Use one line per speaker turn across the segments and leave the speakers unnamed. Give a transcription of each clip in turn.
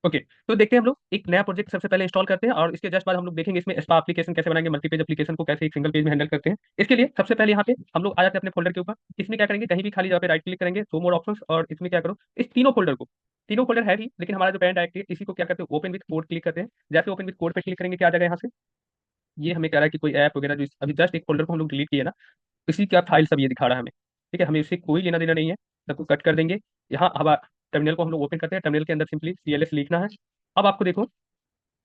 Okay. तो देखते हैं हम लोग एक नया प्रोजेक्ट सबसे पहले इंस्टॉल करते हैं और इसके जस्ट बाद हम लोग देखेंगे इसमें स्पा एप्लीकेशन कैसे बनाएंगे, मल्टीपेज एप्लीकेशन को कैसे एक सिंगल पेज में हैंडल करते हैं। इसके लिए सबसे पहले यहाँ पे हम लोग आ जाते हैं अपने फोल्डर के ऊपर। इसमें क्या करेंगे, कहीं भी खाली जगह पे राइट क्लिक करेंगे, शो मोर ऑप्शंस, और इसमें क्या करो, इस तीनों फोल्डर को, तीनों फोल्डर है ही लेकिन हमारा जो पेरेंट डायरेक्टरी है इसी को क्या करते हैं, ओपन विद कोड क्लिक करते हैं। जैसे ओपन विद कोड पे क्लिक करेंगे क्या आ जाएगा यहाँ से, ये हमें कह रहा है कि कोई ऐप वगैरह जो अभी जस्ट एक फोल्डर को हम लोग डिलीट किए ना, इसी का फाइल सब ये दिखा रहा है हमें। ठीक है, हमें इससे कोई लेना देना नहीं है, सबको कट कर देंगे। यहाँ अब टर्मिनल को हम लोग ओपन करते हैं, टर्मिनल के अंदर सिंपली CLS लिखना है। अब आपको देखो,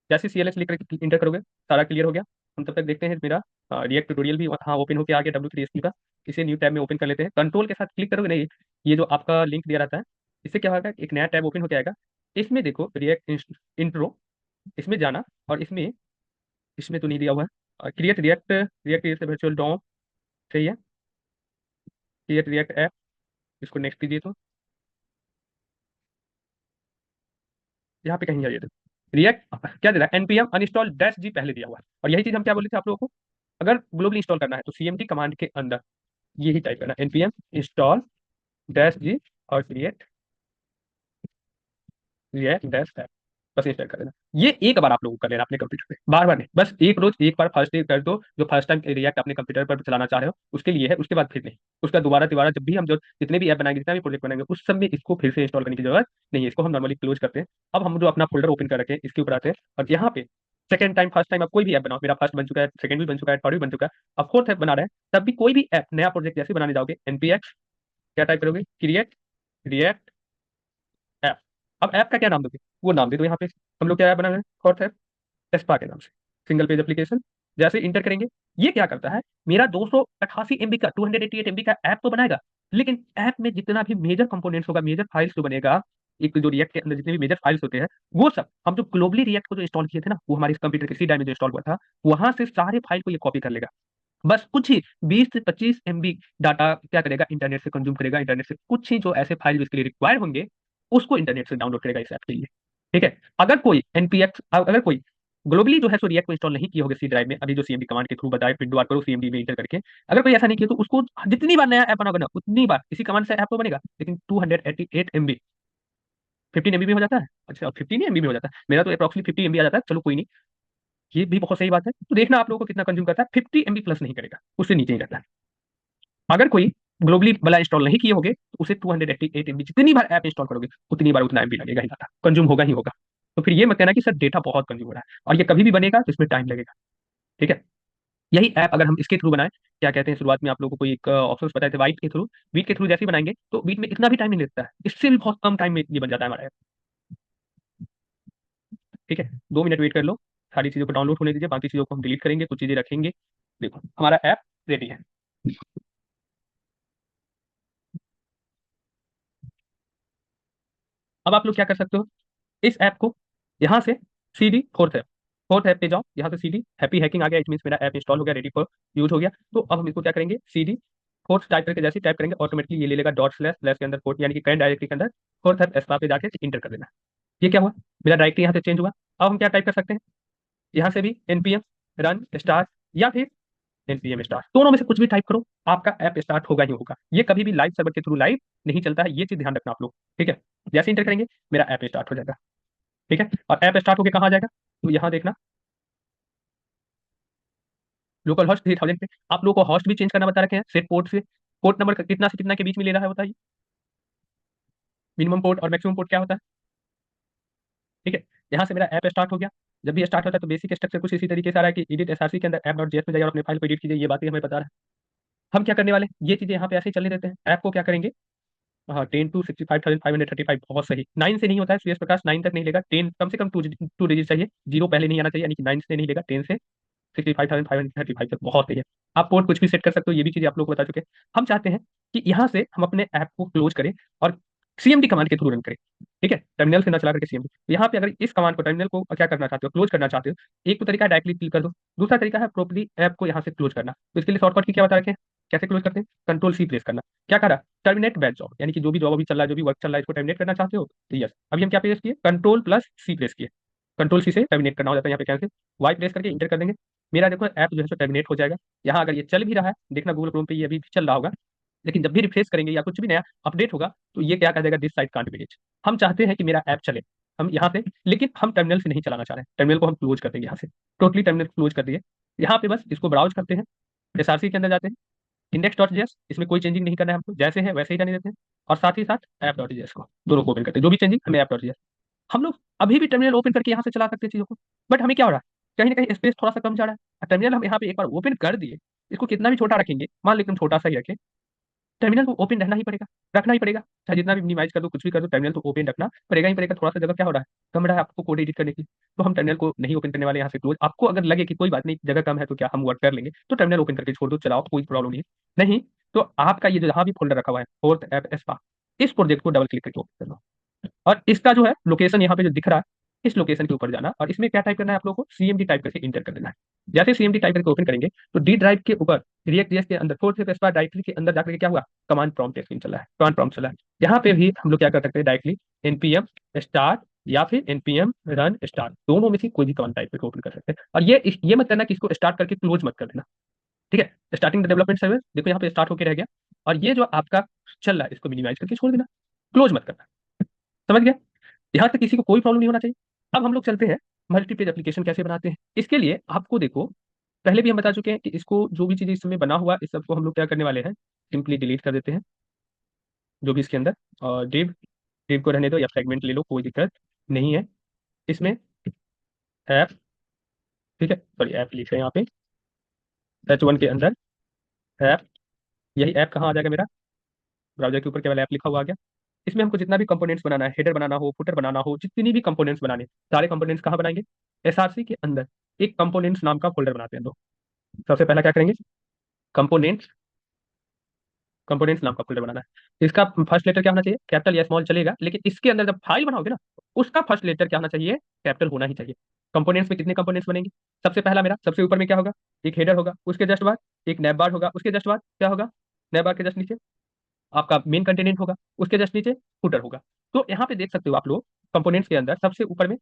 जैसे CLS लिख कर इंटर करोगे सारा क्लियर हो गया। हम तब तक देखते हैं मेरा रिएक्ट ट्यूटोरियल भी हाँ ओपन होकर आ गया W3SP का। इसे न्यू टैब में ओपन कर लेते हैं, कंट्रोल के साथ क्लिक करोगे नहीं, ये जो आपका लिंक दिया रहता है, इससे क्या होगा, एक नया टैब ओपन होकर आएगा। इसमें देखो रिएक्ट इंट्रो, इसमें जाना, और इसमें इसमें तो नहीं दिया हुआ है, create react, react virtual DOM, सही है, क्रिएट रिएक्ट ऐप, इसको नेक्स्ट कीजिए। तो यहाँ पे कहीं है, ये रिएक्ट क्या दे रहा है, npm अनइंस्टॉल डैश जी पहले दिया हुआ है। और यही चीज हम क्या बोले थे आप लोगों को, अगर ग्लोबली इंस्टॉल करना है तो CMD कमांड के अंदर यही टाइप करना है, npm इंस्टॉल डैश जी और क्रिएट रिएक्ट डैश ऐप, बस इंस्टॉल कर देना। ये एक बार आप लोगों को कर लेना अपने कंप्यूटर पे, बार बार नहीं, बस एक रोज एक बार फर्स्ट डे कर दो, जो फर्स्ट टाइम रिएक्ट अपने कंप्यूटर पर चलाना चाह रहे हो उसके लिए है, उसके बाद फिर नहीं। उसका दोबारा दोबारा जब भी हम जो जितने भी ऐप बनाएंगे, जितना भी प्रोजेक्ट बनाएंगे, उस सब में इसको फिर से इंस्टॉल करने की जरूरत नहीं है, इसको हम नॉर्मली क्लोज करते हैं। अब हम जो अपना फोल्डर ओपन कर रखे हैं इसके ऊपर आते हैं, और यहाँ पे सेकंड टाइम फर्स्ट टाइम आप कोई भी ऐप बनाओ, मेरा फर्स्ट बन चुका है, सेकंड भी बन चुका है, थर्ड भी बन चुका है, अब फोर्थ ऐप बना रहे हैं, तब भी कोई भी ऐप नया प्रोजेक्ट जैसे बनाने जाओगे, npx क्या टाइप करोगे, क्रिएट रिएक्ट ऐप। अब ऐप का क्या नाम दोगे, वो नाम दे दो। यहाँ पे हम लोग क्या ऐप बना रहे हैं, फोर्थ ऐप एस्पा के नाम से, सिंगल पेज एप्लीकेशन। जैसे इंटर करेंगे, ये क्या करता है, मेरा 288 MB का 288 MB का ऐप तो बनाएगा, लेकिन ऐप में जितना भी मेजर कंपोनेंट्स होगा, मेजर फाइल्स जो बनेगा, एक जो रिएक्ट के अंदर जितने भी मेजर फाइल्स होते हैं, वो सब हम जो ग्लोबली रिएक्ट को जो इंस्टॉल किए थे ना, वो हमारे कंप्यूटर के सी ड्राइव में जो इंस्टॉल हुआ था, वहां से सारे फाइल को ये कॉपी कर लेगा। बस कुछ ही 20 से 25 MB डाटा क्या करेगा, इंटरनेट से कंज्यूम करेगा, इंटरनेट से कुछ ही जो ऐसे फाइल जिसके लिए रिक्वायर्ड होंगे, उसको इंटरनेट से डाउनलोड करेगा इस ऐप के लिए। ठीक है, अगर कोई एनपीएक्स, अगर कोई ग्लोबली जो है सो रिएक्ट को इंस्टॉल नहीं किया होगा सी ड्राइव में, अभी जो CMD कमांड के थ्रू बताए, विंडो आर करो CMD में इंटर करके, अगर कोई ऐसा नहीं किया तो उसको जितनी बार नया ऐप बनाओगे ना, उतनी बार इसी कमांड से ऐप तो बनेगा, लेकिन 288 MB, 15 MB में हो जाता है। अच्छा, 15 MB में हो जाता है, मेरा तो अप्रॉक्सिमेटली 50 MB आ जाता है, चलो कोई नहीं, ये भी बहुत सही बात है। तो देखना आप लोगों को कितना कंज्यूम करता है, 50 MB प्लस नहीं करेगा, उससे नीचे ही रहता है। अगर कोई ग्लोबली वाला इंस्टॉल नहीं किए होगे तो उसे 288 MB, जितनी बार ऐप इंस्टॉल करोगे उतनी बार उतना MB लगेगा ही, डाटा कंज्यूम होगा ही होगा। तो फिर ये मत कहना कि सर डेटा बहुत कंज्यूम हो रहा है, और ये कभी भी बनेगा तो इसमें टाइम लगेगा। ठीक है, यही ऐप अगर हम इसके थ्रू बनाए, क्या कहते हैं, शुरुआत में आप लोगों को कोई एक ऑप्शन बताए थे वाइट के थ्रू, वीट के थ्रू जैसे ही बनाएंगे तो वीट में इतना भी टाइम नहीं लगता है, इससे भी बहुत कम टाइम में ये बन जाता है हमारा ऐप। ठीक है, 2 मिनट वेट कर लो, सारी चीजों को डाउनलोड होने दीजिए, बाकी चीजों को हम डिलीट करेंगे, कुछ चीजें रखेंगे। देखो हमारा ऐप रेडी है। अब आप लोग क्या कर सकते हो, इस ऐप को यहाँ से CD फोर्थ ऐप पे जाओ, यहाँ से CD हैप्पी हैकिंग आ गया, इट मीन मेरा ऐप इंस्टॉल हो गया, रेडी फॉर यूज हो गया। तो अब हम इसको क्या करेंगे, CD फोर्थ टाइप करके जैसे टाइप करेंगे, ऑटोमेटिकली ये ले लेगा डॉट स्लैश स्लैश के अंदर फोर्थ, यानी कि करंट डायरेक्टरी के अंदर फोर्थ ऐप एस्पा पे जाके इंटर कर देना। ये क्या हुआ, मेरा डायरेक्टरी यहाँ से चेंज हुआ। अब हम क्या टाइप कर सकते हैं, यहाँ से भी npm रन स्टार्ट, या फिर npm स्टार्ट, दोनों में से कुछ भी टाइप करो, आपका ऐप स्टार्ट होगा ही होगा। ये कभी भी लाइव सर्वर के थ्रू लाइव नहीं चलता है, ये चीज ध्यान रखना आप लोग। ठीक है, जैसे इंटर करेंगे मेरा ऐप स्टार्ट हो जाएगा। ठीक है, और ऐप स्टार्ट होकर कहाँ आ जाएगा, तो यहाँ देखना, लोकल होस्ट 3000 पे। आप लोगों को होस्ट भी चेंज करना बता रखे हैं, सेट पोर्ट से, पोर्ट नंबर कितना से कितना के बीच में ले रहा है बताइए, मिनिमम पोर्ट और मैक्सिमम पोर्ट क्या होता है। ठीक है, यहाँ से मेरा ऐप स्टार्ट हो गया। जब भी स्टार्ट होता है तो बेसिक स्ट्रक्चर कुछ इसी तरीके से आ रहा है कि एडिट SRC के अंदर app.js में जाइए और अपने फाइल को एडिट कीजिए, ये बातें हमें बता रहा है। हम क्या करने वाले हैं, ये चीजें यहाँ पे ऐसे ही चलने देते हैं, ऐप को क्या करेंगे, हाँ 10 to 65,530 बहुत सही, 9 से नहीं होता है सूर्य प्रकाश, 9 तक नहीं लेगा, 10 कम से कम टू डिजिट चाहिए, जीरो पहले नहीं आना चाहिए, यानी कि 9 से नहीं लेगा, 10 से 65,535 तक बहुत सही है। आप पोर्ट कुछ भी सेट कर सकते हो, ये भी चीज़ आप लोग को बता चुके हैं। हम चाहते हैं कि यहाँ से हम अपने ऐप को क्लोज करें और CMD कमांड के थ्रू रन करें। ठीक है, टर्मिनल से ना चला करके CMD, तो यहाँ पे अगर इस कमांड को, टर्मिनल को क्या करना चाहते हो, क्लोज करना चाहते हो, एक तो तरीका है डायरेक्टली क्लिक कर दो, दूसरा तरीका है प्रॉपर्ली ऐप को यहाँ से क्लोज करना। तो इसके लिए शॉर्टकट की क्या बता रखे हैं, कैसे क्लोज करते हैं, कंट्रोल C प्रेस करना। क्या करा, टर्मिनेट बैच जॉब, यानी कि जो भी जॉब अभी चल रहा है, जो भी वर्क चल रहा है, इसको टर्मिनेट करना चाहते हो तो यस, अभी हम क्या प्रेस किए, कंट्रोल+C प्रेस किए, कंट्रोल C से टर्मिनेट करना हो जाता है, यहाँ पे कैंसिल, वाई प्रेस करके इंटर कर देंगे, मेरा देखो ऐप जो है सो टर्मिनेट हो जाएगा। यहाँ अगर ये चल भी रहा है, देखना गूगल क्रोम पे ये अभी भी चल रहा होगा, लेकिन जब भी रिफ्रेश करेंगे या कुछ भी नया अपडेट होगा तो ये क्या कर देगा, दिस साइट कांट विलेज। हम चाहते हैं कि मेरा ऐप चले, हम यहाँ से, लेकिन हम टर्मिनल से नहीं चलाना चाह रहे हैं, टर्मिनल को हम क्लोज कर देंगे यहाँ से, टोटली टर्मिनल क्लोज कर दिए। यहाँ पे बस इसको ब्राउज करते हैं, एसआरसी के अंदर जाते हैं, इंडेक्स डॉट जेएस, इसमें कोई चेंजिंग नहीं करना है हमको, जैसे है वैसे ही रहने देते हैं। और साथ ही साथ ऐप डॉट जेएस को, दोनों को ओपन करते हैं, जो भी चेंजिंग हमें ऐप डॉट जेएस, हम लोग अभी भी टर्मिनल ओपन करके यहाँ से चला सकते हैं चीजों को। बट हमें क्या हो रहा है, कहीं ना कहीं स्पेस थोड़ा सा कम जा रहा है। टर्मिनल हम यहाँ पे एक बार ओपन कर दिए, इसको कितना भी छोटा रखेंगे, मान लो एकदम छोटा सा ही रखें, टर्मिनल को ओपन रहना ही पड़ेगा, रखना ही पड़ेगा, चाहे जितना भी मिनिमाइज कर दो, कुछ भी कर दो, टर्मिनल तो ओपन रखना पड़ेगा ही पड़ेगा। थोड़ा सा जगह क्या हो रहा है, कम रहा है आपको कोड एडिट करने की, तो हम टर्मिनल को नहीं ओपन करने वाले यहाँ से क्लोज। आपको अगर लगे कि कोई बात नहीं जगह कम है तो क्या हम वर्क कर लेंगे, तो टर्मिनल ओपन करके छोड़ दो, चलाओ, कोई प्रॉब्लम नहीं है। नहीं तो आपका ये जो जहाँ भी फोल्डर रखा हुआ है फोर्थ ऐप एस्पा, इस प्रोजेक्ट को डबल क्लिक करके ओपन करना, और इसका जो है लोकेशन यहाँ पे जो दिख रहा है, इस लोकेशन के ऊपर जाना, और इसमें क्या टाइप करना है आप लोगों को, सीएमडी टाइप करके इंटर कर देना है। जैसे सीएमडी टाइप करके ओपन करेंगे तो डी ड्राइव के ऊपर रिएक्ट जेएस के अंदर फोर्थ स्पेसिफा डायरेक्टरी के अंदर जाकर के क्या हुआ, कमांड प्रॉम्प्ट स्क्रीन चल रहा है, कमांड प्रॉम्प्ट चल रहा है। यहाँ पे भी हम लोग क्या कर सकते हैं, डायरेक्टली एनपीएम स्टार्ट या फिर एनपीएम रन स्टार्ट, दोनों में से कोई भी कमांड टाइप करके ओपन कर सकते हैं। और ये मत करना कि इसको स्टार्ट करके क्लोज मत कर देना, ठीक है। स्टार्टिंग द डेवलपमेंट सर्विस, देखो यहाँ पे स्टार्ट होकर रह गया, और ये जो आपका चल रहा है इसको मिनिमाइज करके छोड़ देना, क्लोज मत करना, समझ गया। यहाँ तक किसी को कोई प्रॉब्लम नहीं होना चाहिए। अब हम लोग चलते हैं मल्टी पेज एप्लीकेशन कैसे बनाते हैं। इसके लिए आपको देखो, पहले भी हम बता चुके हैं कि इसको जो भी चीज़ इसमें बना हुआ इस सबको हम लोग क्या करने वाले हैं, सिंपली डिलीट कर देते हैं, जो भी इसके अंदर, और डिव डिव को रहने दो या फ्रेगमेंट ले लो, कोई दिक्कत नहीं है इसमें। ऐप, ठीक है, सॉरी ऐप लिख रहे हैं यहाँ पे, H1 के अंदर ऐप, यही ऐप कहाँ आ जाएगा मेरा, ब्राउजर के ऊपर केवल ऐप लिखा हुआ आ गया। इसमें हमको जितना भी कंपोनेंट्स बनाना है, हेडर बनाना हो, फुटर बनाना हो, जितनी भी कंपोनेंट्स बनाने, सारे कंपोनेंट्स कहाँ बनाएंगे, एसआरसी के अंदर एक कंपोनेंट्स नाम का फोल्डर बनाते हैं। दो, सबसे पहला क्या करेंगे, कंपोनेंट्स, कंपोनेंट्स नाम का फोल्डर बनाना है। इसका फर्स्ट लेटर क्या होना चाहिए, कैपिटल या स्मॉल चलेगा, लेकिन इसके अंदर जब फाइल बनाओगे ना, उसका फर्स्ट लेटर क्या होना चाहिए, कैपिटल होना ही चाहिए। कंपोनेंट्स में कितने कंपोनेंट्स बनेंगे, सबसे पहला मेरा सबसे ऊपर में क्या होगा, एक हेडर होगा, उसके जस्ट बाद एक नैब बार होगा, उसके जस्ट बाद क्या होगा, नैब बार के जस्ट नीचे आपका मेन कंटेनेंट होगा, उसके जस्ट नीचे फुटर होगा। तो यहाँ पे देख सकते हो आप लोग, कंपोनेंट्स के अंदर सबसे ऊपर में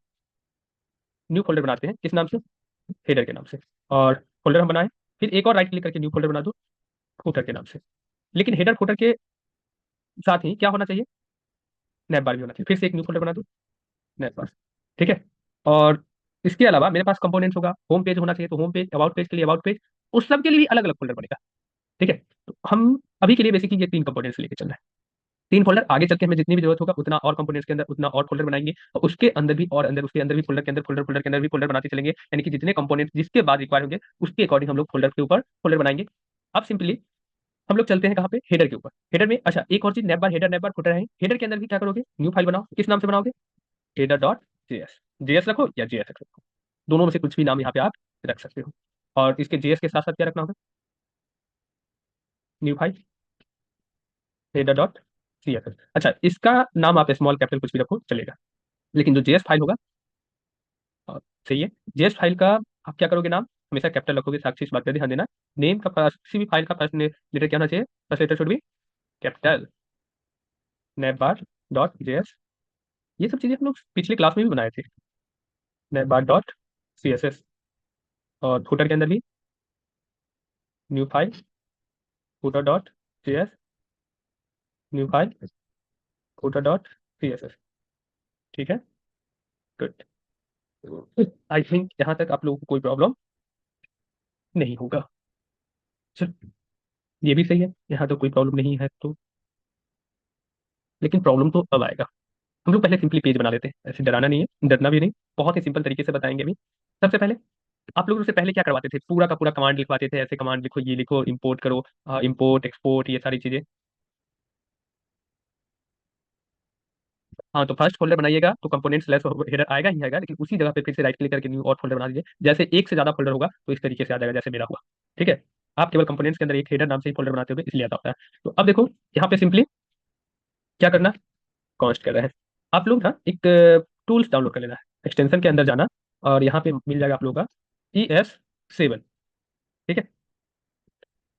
न्यू फोल्डर बनाते हैं, किस नाम से, हेडर के नाम से, और फोल्डर हम बनाए, फिर एक और राइट क्लिक करके न्यू फोल्डर बना दो फुटर के नाम से। लेकिन हेडर फुटर के साथ ही क्या होना चाहिए, नैप बार भी होना चाहिए, फिर से एक न्यू फोल्डर बना दो, नैप बार, ठीक है। और इसके अलावा मेरे पास कंपोनेंट्स होगा, होम पेज होना चाहिए, तो होम पेज, अबाउट पेज के लिए अबाउट पेज, उस सब के लिए भी अलग अलग फोल्डर बनेगा, ठीक है। तो हम अभी के लिए बेसिकली ये तीन कंपोनेंट्स लेके चल रहे हैं, तीन फोल्डर, आगे चल के हमें जितनी भी जरूरत होगा उतना और कंपोनेंट्स के अंदर उतना और फोल्डर बनाएंगे, और उसके अंदर भी और अंदर, उसके अंदर भी फोल्डर के अंदर फोल्डर, फोल्डर के अंदर भी फोल्डर बनाते चलेंगे, यानी कि जितने कंपोनेंट्स जिसके बाद रिक्वायर होंगे उसके अकॉर्डिंग हम लोग फोल्डर के ऊपर फोल्डर बनाएंगे। अब सिंपली हम लोग चलते हैं कहाँ पे, हेडर के ऊपर। हेडर में अच्छा एक और चीज, नैप बार हेडर, नैप बार फुटर है, हेडर के अंदर भी क्या करोगे, न्यू फाइल बनाओ, किस नाम से बनाओगे, हेडर डॉट जेएस, जेएस रखो या जेएस रखो, दोनों में से कुछ भी नाम यहाँ पे आप रख सकते हो। और इसके जेएस के साथ साथ क्या रखना होगा, new file header dot CSS. अच्छा इसका नाम आप स्मॉल कैपिटल कुछ भी रखो चलेगा, लेकिन जो जेएस फाइल होगा, सही है, जेएस फाइल का आप क्या करोगे, नाम हमेशा कैपिटल रखोगे, साक्षी इस बात का ध्यान देना। नेम का किसी भी फाइल का फर्स्ट लेटर क्या होना चाहिए, first letter should be capital, nav bar dot JS, ये सब चीजें हम लोग पिछले क्लास में भी बनाए थे, नैप बार डॉट सीएसएस। और फुटर के अंदर भी new file footer dot JS, new file footer dot CSS, ठीक है, गुड। आई थिंक यहाँ तक आप लोगों को कोई प्रॉब्लम नहीं होगा। चल, ये भी सही है, यहाँ तो कोई प्रॉब्लम नहीं है तो, लेकिन प्रॉब्लम तो अब आएगा। हम लोग पहले सिंपली पेज बना लेते हैं, ऐसे डराना नहीं है, डरना भी नहीं, बहुत ही सिंपल तरीके से बताएंगे अभी। सबसे पहले आप लोग उससे पहले क्या करवाते थे, पूरा का पूरा कमांड लिखवाते थे, ऐसे कमांड लिखो, ये लिखो, इंपोर्ट करो, इंपोर्ट एक्सपोर्ट, ये सारी चीजें। हाँ तो फर्स्ट फोल्डर बनाइएगा तो कंपोनेंट स्लैश हेडर आएगा ही आएगा, लेकिन उसी जगह पे फिर से राइट क्लिक करके न्यू और फोल्डर बना दीजिए। जैसे एक से ज्यादा फोल्डर होगा तो इस तरीके से आ जाएगा जैसे मेरा हुआ, ठीक है। आप केवल कंपोनेंट्स के अंदर एक हेडर नाम से ही फोल्डर बनाते हो इसलिए आता होता है। तो अब देखो यहाँ पे सिंपली क्या करना, कॉन्स्ट कर रहे हैं आप लोग ना, एक टूल्स डाउनलोड कर लेना है, एक्सटेंशन के अंदर जाना, और यहाँ पे मिल जाएगा आप लोगों का ES7, ठीक है,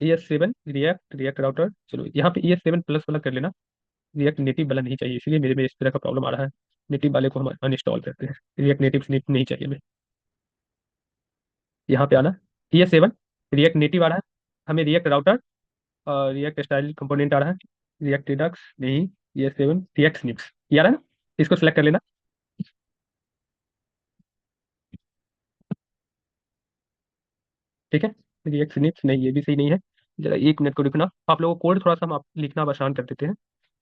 ES7 रिएक्ट, रिएक्ट राउटर, चलो यहाँ पे ES7 प्लस वाला कर लेना, रिएक्ट नेटिव वाला नहीं चाहिए, इसलिए मेरे में इस तरह का प्रॉब्लम आ रहा है, नेटिव वाले को हम अनइंस्टॉल करते हैं, रिएक्ट नेटिव नहीं चाहिए हमें। यहाँ पे आना, ES7 रिएक्ट नेटिव आ रहा है, हमें रिएक्ट राउटर और रिएक्ट स्टाइल कंपोनेंट आ रहा है, रिएक्ट रिडक्स नहीं, ES7 रिएक्ट स्निप्स ये आ रहा है ना, इसको सेलेक्ट कर लेना। ठीक है। रिएक्ट स्निप्स नहीं, ये भी सही नहीं है। जरा 1 मिनट को रुकना, आप लोगों को कोड थोड़ा सा हम आप लिखना अब आसान कर देते हैं।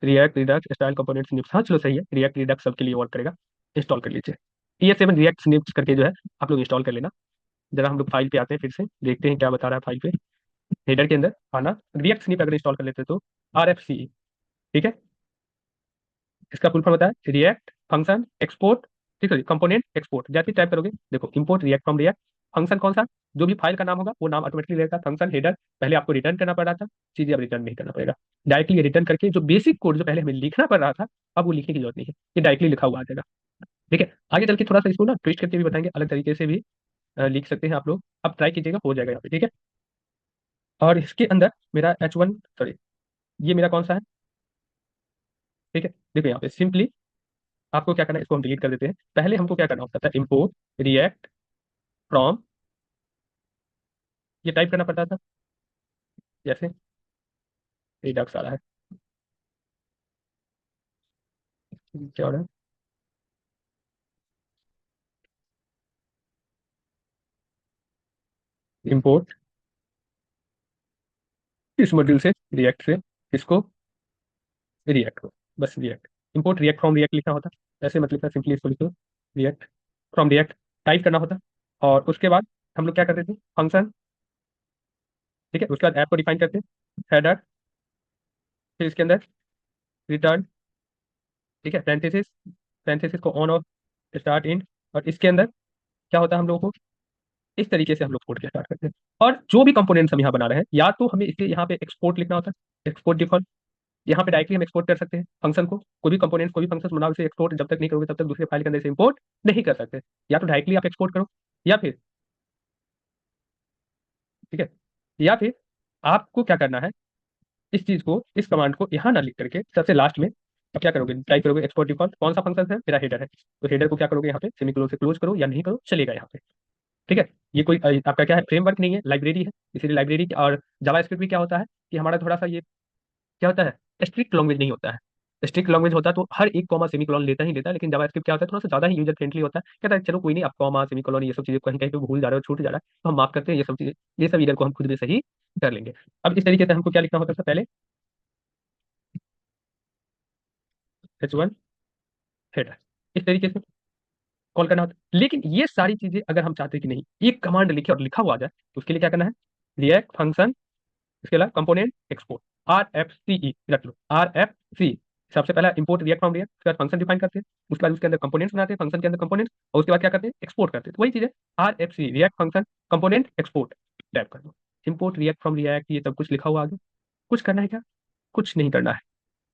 React Redux style component snips, हाँ चलो सही है, रिएक्ट रिडक्स सबके लिए वर्क करेगा। इंस्टॉल कर लीजिए। ES7 रिएक्ट स्निप्स करके जो है आप लोग इंस्टॉल कर लेना। जरा हम लोग फाइल पे आते हैं, फिर से देखते हैं क्या बता रहा है फाइल पे। हेडर के अंदर आना, रिएक्ट स्निप अगर इंस्टॉल कर लेते तो RFCE। ठीक है, इसका फुल फॉर्म होता है रिएक्ट फंक्शन एक्सपोर्ट, ठीक है, कंपोनेंट एक्सपोर्ट। जैसे टाइप करोगे देखो, import react from react function, कौन सा, जो भी फाइल का नाम होगा वो नाम ऑटोमेटिकली रहेगा। फंक्शन हेडर पहले आपको रिटर्न करना पड़ रहा था, चीजें अब रिटर्न नहीं करना पड़ेगा। डायरेक्टली रिटर्न करके जो बेसिक कोड जो पहले हमें लिखना पड़ रहा था, अब वो लिखने की जरूरत नहीं है, ये डायरेक्टली लिखा हुआ आ जाएगा। ठीक है, आगे चल के थोड़ा सा इसको ना ट्विस्ट करके भी बताएंगे, अलग तरीके से भी लिख सकते हैं आप लोग। अब ट्राई कीजिएगा, हो जाएगा यहाँ पे। ठीक है, और इसके अंदर मेरा H1, सॉरी, ये मेरा कौन सा है। ठीक है, देखो यहाँ पे सिंपली आपको क्या करना है, इसको हम डिलीट कर देते हैं। पहले हमको क्या करना होता था, इम्पोर्ट रिएक्ट फ्रॉम, ये टाइप करना पड़ता था, जैसे रिडक्स आ रहा है, क्या हो रहा है, इम्पोर्ट इस मॉड्यूल से, रिएक्ट से, इसको रिएक्ट को, बस react, import react from react लिखना होता। ऐसे मतलब लिखना, सिंपली इसको लिखो, रिएक्ट फ्रॉम रिएक्ट टाइप करना होता। और उसके बाद हम लोग क्या करते थे, फंक्शन, ठीक है, उसके बाद ऐप को डिफाइन करते, हेडर, फिर इसके अंदर रिटर्न, ठीक है, पैरेंथेसिस, पैरेंथेसिस को ऑन ऑफ, स्टार्ट इन, और इसके अंदर क्या होता है हम लोगों को, इस तरीके से हम लोग कोड के स्टार्ट करते हैं। और जो भी कंपोनेंट्स हम यहाँ बना रहे हैं, या तो हमें इसके यहाँ पे एक्सपोर्ट लिखना होता है, एक्सपोर्ट डिफॉल्ट, यहाँ पे डायरेक्टली हम एक्सपोर्ट कर सकते हैं फंक्शन को। कोई भी कंपोनेंट, कोई भी फंक्शन बनाओ, इसे एक्सपोर्ट जब तक नहीं करोगे तब तक दूसरे फाइल के अंदर से इंपोर्ट नहीं कर सकते। या तो डायरेक्टली आप एक्सपोर्ट करो, या फिर, ठीक है, या फिर आपको क्या करना है, इस चीज को, इस कमांड को यहाँ ना लिख करके सबसे लास्ट में अब क्या करोगे, टाइप करोगे एक्सपोर्ट डिफॉल्ट, कौन सा फंक्शन है, मेरा हेडर है, तो हेडर को क्या करोगे यहाँ पे सेमीकोलन से क्लोज करो, या नहीं करो चलेगा यहाँ पे। ठीक है, ये कोई आपका क्या है, फ्रेमवर्क नहीं है, लाइब्रेरी है। इसीलिए लाइब्रेरी और जावास्क्रिप्ट भी क्या होता है कि हमारा थोड़ा सा ये क्या होता है, स्ट्रिक्ट लैंग्वेज नहीं होता है। स्ट्रिक्ट लैंग्वेज होता तो हर एक कॉमा सेमीकोलन लेता ही लेता है, लेकिन जावास्क्रिप्ट क्या होता है, थोड़ा सा ज्यादा ही यूजर फ्रेंडली होता है। कहता है चलो कोई नहीं, आप कॉमा सेमीकोलन ये सब चीजें कहीं कहीं पे भूल जा रहे हो, छूट जा रहा है, तो हम माफ करते हैं ये सब चीजें, ये सब इधर को हम खुद भी सही कर लेंगे। अब इस तरीके से हमको क्या लिखना होता था पहले, H1 हेडर, इस तरीके से कॉल करना होता है। लेकिन ये सारी चीजें अगर हम चाहते हैं कि नहीं, एक कमांड लिखे और लिखा हुआ आ जाए, तो उसके लिए क्या करना है, रिएक्ट फंक्शन, इसके अलावा कंपोनेंट एक्सपोर्ट, RFCE रख लो, RFC। सबसे पहला इंपोर्ट रिएक्ट फ्रॉम रिएक्ट, उसके बाद फंक्शन डिफाइन करते हैं, उसके बाद उसके अंदर कंपोनेंट्स बनाते हैं, फंक्शन के अंदर कंपोनेंट्स, और उसके बाद क्या करते हैं, एक्सपोर्ट करते हैं। तो वही चीज है, RFC react function component export, type कर दो। इंपोर्ट रिएक्ट फ्रॉम रिएक्ट, ये सब कुछ लिखा हुआ आगे, कुछ करना है क्या, कुछ नहीं करना है।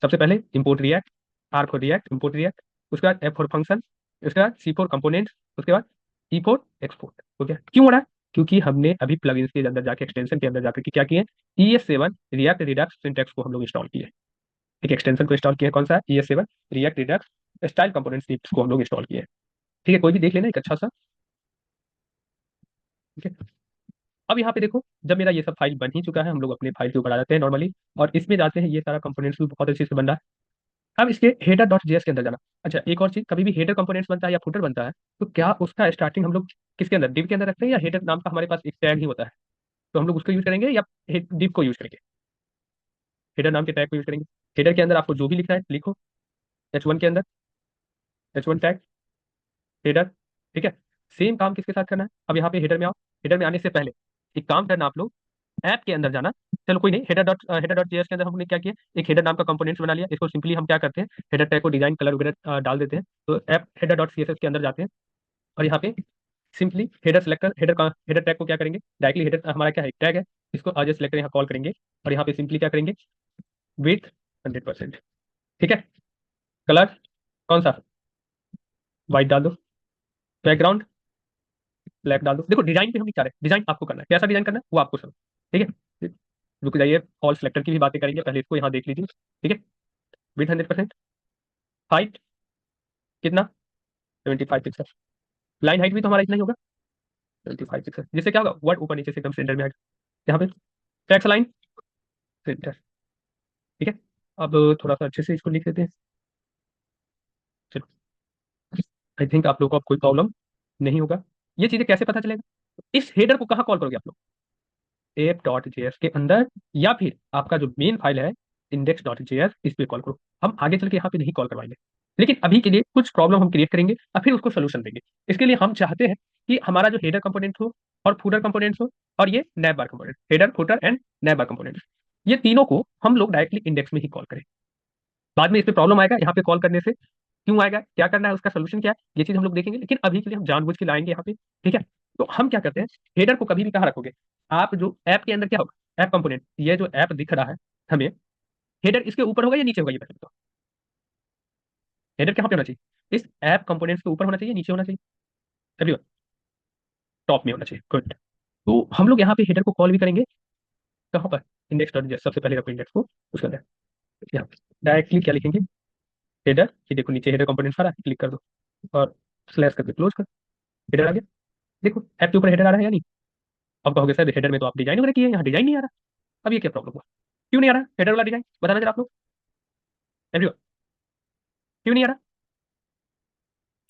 सबसे पहले import react, R for react, import react, उसके बाद F फॉर फंक्शन, उसके बाद C फॉर कंपोनेंट, उसके बाद E फॉर एक्सपोर्ट। हो गया, क्यों हो रहा है, क्योंकि हमने अभी प्लगइन्स के अंदर जाके, एक्सटेंशन के अंदर जाकर के क्या किए, ES7 रिएक्ट रिडक्स सिंटैक्स को हम लोग इंस्टॉल किए। एक एक्सटेंशन को इंस्टॉल किया, कौन सा है, ES7 react Redux style component script को हम लोग इंस्टॉल किए। ठीक है, कोई भी देख लेना एक अच्छा सा। ठीक है, अब यहाँ पे देखो, जब मेरा ये सब फाइल बन ही चुका है, हम लोग अपने फाइल के ऊपर आ जाते हैं नॉर्मली, और इसमें जाते हैं, ये सारा कंपोनेंट्स भी बहुत अच्छे से बन रहा है। अब इसके हेडर डॉट जेएस के अंदर जाना। अच्छा, एक और चीज, कभी भी हेडर कंपोनेंट्स बनता है या फुटर बनता है, तो क्या उसका स्टार्टिंग हम लोग किसके अंदर, डिव के अंदर रखते हैं, या हेडर नाम का हमारे पास एक टैग ही होता है, तो हम लोग उसको यूज करेंगे, या डिव को यूज करेंगे, हेडर नाम के टैग को यूज करेंगे। हेडर के अंदर आपको जो भी लिखना है लिखो, H1 के अंदर H1 टैग हेडर। ठीक है, सेम काम किसके साथ करना है, अब यहाँ पे हेडर में आओ। हेडर में आने से पहले एक काम करना आप लोग, ऐप के अंदर जाना। चलो कोई नहीं, हेडर डॉट जेएस के अंदर हमने क्या किया, एक हेडर नाम का कंपोनेंट्स बना लिया। इसको सिंपली हम क्या करते हैं, हेडर टैग को डिजाइन कलर वगैरह डाल देते हैं। तो ऐप हेडर डॉट CSS के अंदर जाते हैं, और यहाँ पे सिंपली हेडर सेलेक्ट कर, हेडर टैग को क्या करेंगे, डायरेक्टली हेडर हमारा क्या है, टैग है, इसको आज सेलेक्टर यहाँ कॉल करेंगे, और यहाँ पे सिंपली क्या करेंगे, विथ 100%। ठीक है, कलर कौन सा, व्हाइट डाल दो, बैकग्राउंड ब्लैक डाल दो। देखो डिजाइन पे हम नहीं चाह रहे, डिजाइन आपको करना है, कैसा डिजाइन करना है वो आपको सब। ठीक है, रुक जाइए, ऑल सेलेक्टर की भी बातें करेंगे, पहले इसको यहाँ देख लीजिए। ठीक है, विथ 100%, हाइट कितना, 75 पिक्सल, लाइन हाइट भी तो हमारा इतना ही होगा, 25 पिक्सल, जिससे क्या होगा, वर्ड ऊपर नीचे से एकदम सेंटर में आएगा। यहाँ पे टेक्स्ट लाइन सेंटर। ठीक है, अब थोड़ा सा अच्छे से इसको लिख देते हैं। चलो, आई थिंक आप लोगों को अब कोई प्रॉब्लम नहीं होगा। ये चीजें कैसे पता चलेगा, इस हेडर को कहाँ कॉल करोगे आप लोग, एप डॉट जेएस के अंदर, या फिर आपका जो मेन फाइल है इंडेक्स डॉट जेएस, इस पे कॉल करो। हम आगे चल के यहाँ पे नहीं कॉल करवाएंगे, लेकिन अभी के लिए कुछ प्रॉब्लम हम क्रिएट करेंगे और फिर उसको सोल्यूशन देंगे। इसके लिए हम चाहते हैं कि हमारा जो हेडर कंपोनेंट हो और फूटर कंपोनेंट्स हो और ये nav bar component, header footer and nav bar component, ये तीनों को हम लोग डायरेक्टली इंडेक्स में ही कॉल करें। बाद में इस पे प्रॉब्लम आएगा यहाँ पे कॉल करने से, क्यों आएगा, क्या करना है, उसका सोल्यूशन क्या है, ये चीज हम लोग देखेंगे, लेकिन अभी के लिए हम जानबूझ के लाएंगे यहाँ पे। ठीक है, तो हम क्या करते हैं, हेडर को कभी भी कहाँ रखोगे, आप जो ऐप के अंदर क्या होगा, ऐप कंपोनेंट, ये जो ऐप दिख रहा है हमें, हेडर इसके ऊपर होगा या नीचे होगा, ये पहले बताओ। हेडर कहाँ पे होना चाहिए, इस ऐप कंपोनेंट्स के ऊपर होना चाहिए, नीचे होना चाहिए, एवरीवन, टॉप में होना चाहिए, गुड। तो हम लोग यहाँ पे हेडर को कॉल भी करेंगे, कहाँ पर, इंडेक्स डॉट, सबसे पहले रखो इंडेक्स को, उसके अंदर यहाँ डायरेक्टली क्या लिखेंगे, हेडर, ये देखो नीचे हेडर कंपोनेंट आ रहा है, क्लिक कर दो और स्लैश करके क्लोज कर, हेडर आ गया। देखो ऐप के ऊपर हेडर आ रहा है या नहीं। अब कहोगे सर हेडर में तो आप डिजाइन वगैरह किए हैं, यहाँ डिजाइन नहीं आ रहा। अब ये क्या प्रॉब्लम हुआ, क्यों नहीं आ रहा हेडर वाला डिजाइन, बताना जरा आप लोग, एवरीवन, क्यों नहीं आ रहा।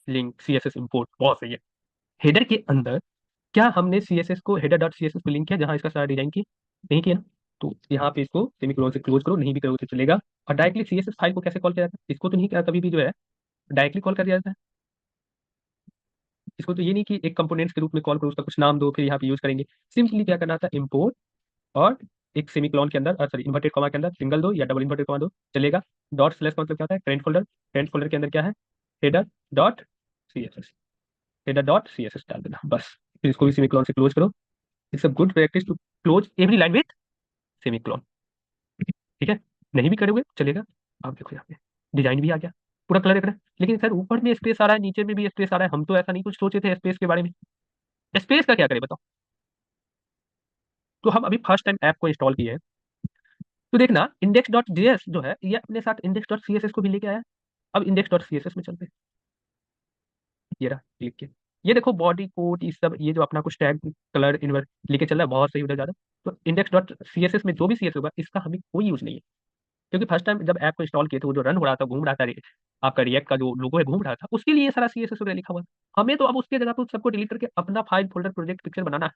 लिंक सीएसएस इंपोर्ट, बहुत सही है। हेडर के अंदर क्या हमने सीएसएस को, हेडर डॉट सीएसएस को लिंक किया जहां इसका सारा डिजाइन किया, नहीं किया ना। तो यहाँ पे इसको सेमीकोलन से क्लोज करो, नहीं भी करो तो चलेगा। और डायरेक्टली सीएसएस फाइल को कैसे कॉल किया जाता है, इसको तो नहीं किया कभी भी जो है डायरेक्टली कॉल कर दिया जाता है। इसको तो ये नहीं कि एक कंपोनेंट्स के रूप में कॉल करो, उसका कुछ नाम दो फिर यहाँ पे यूज करेंगे। सिंपली क्या करना था, इम्पोर्ट और एक सेमीकोलन के अंदर, सॉरी इन्वर्टेड कॉमा के अंदर सिंगल दो या डबल इन्वर्टेड कॉमा दो चलेगा। डॉट स्लैश का मतलब क्या होता है, करेंट फोल्डर, करेंट फोल्डर के अंदर क्या है, header dot CSS, header dot CSS डाल देना बस। फिर इसको भी सेमीकोलन से क्लोज करो। It's a good practice to close every line with semicolon. ठीक है, नहीं भी करोगे चलेगा। अब देखो यहाँ पे डिजाइन भी आ गया, पूरा कलर दिख रहा है, लेकिन सर ऊपर में स्पेस आ रहा है, नीचे में भी स्पेस आ रहा है, हम तो ऐसा नहीं कुछ सोचे थे स्पेस के बारे में। स्पेस का क्या करें बताओ। तो हम अभी फर्स्ट टाइम ऐप को इंस्टॉल किए हैं, तो देखना इंडेक्स डॉट जेएस जो है ये अपने साथ इंडेक्स डॉट सीएसएस को भी लेके आया है। अब इंडेक्स डॉट सीएसएस में चलते हैं, ये रहा, क्लिक किया। ये देखो बॉडी कोड, ये सब, ये जो अपना कुछ टैग कलर इन्वर्ट लेके चल रहा है, बहुत सही उधर ज्यादा। तो इंडेक्स डॉट सीएसएस में जो भी सीएस होगा इसका हमें कोई यूज नहीं है, क्योंकि फर्स्ट टाइम जब ऐप को इंस्टॉल किए थे वो जो रन हो रहा था, घूम रहा था, आपका रिएक्ट का जो लोगो है घूम रहा था, उसके लिए ये सारा सीएसएस वगैरह लिखा हुआ था। हमें तो अब उसके जगह पे उस सबको डिलीट करके अपना फाइल फोल्डर प्रोजेक्ट पिक्चर बनाना है।